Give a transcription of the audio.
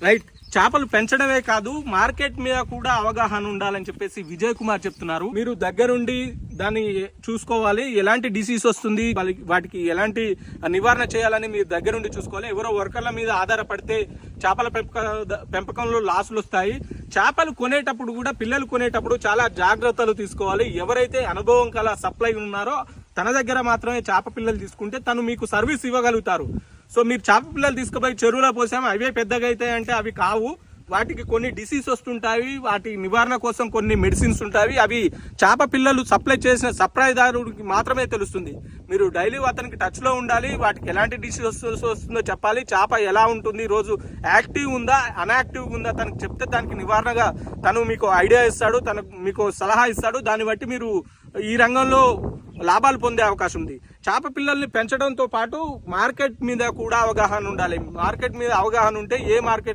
Right. చేపలు పెంచడమే కాదు మార్కెట్ మీద కూడా అవగాహన ఉండాలని చెప్పేసి విజయ్ కుమార్ చెప్తున్నారు. మీరు దగ్గరుండి దాన్ని చూసుకోవాలి, ఎలాంటి డిసీజ్ వస్తుంది, వాటికి ఎలాంటి నివారణ చేయాలని మీరు దగ్గరుండి చూసుకోవాలి. ఎవరో వర్కర్ల మీద ఆధారపడితే చేపల పెంపకంలో లాసులు వస్తాయి. చేపలు కొనేటప్పుడు కూడా పిల్లలు కొనేటప్పుడు చాలా జాగ్రత్తలు తీసుకోవాలి. ఎవరైతే అనుభవం కల సప్లై ఉన్నారో తన దగ్గర మాత్రమే చేప పిల్లలు తీసుకుంటే తను మీకు సర్వీస్ ఇవ్వగలుగుతారు. సో మీరు చేప పిల్లలు తీసుకుపోయి చెరువులో పోసాము అవే పెద్దగా అవుతాయంటే అవి కావు. వాటికి కొన్ని డిసీజ్ వస్తుంటాయి, వాటి నివారణ కోసం కొన్ని మెడిసిన్స్ ఉంటాయి. అవి చేప పిల్లలు సప్లై చేసిన సప్లైదారుడికి మాత్రమే తెలుస్తుంది. మీరు డైలీ అతనికి టచ్లో ఉండాలి, వాటికి ఎలాంటి డిసీజ్ వస్తుందో చెప్పాలి, చేప ఎలా ఉంటుంది, రోజు యాక్టివ్ ఉందా అన్యాక్టివ్గా ఉందా తనకు చెప్తే దానికి నివారణగా తను మీకు ఐడియా ఇస్తాడు, మీకు సలహా ఇస్తాడు. దాన్ని బట్టి మీరు ఈ రంగంలో లాభాలు పొందే అవకాశం ఉంది. చేప పిల్లల్ని పెంచడంతో పాటు మార్కెట్ మీద కూడా అవగాహన ఉండాలి. మార్కెట్ మీద అవగాహన ఉంటే ఏ మార్కెట్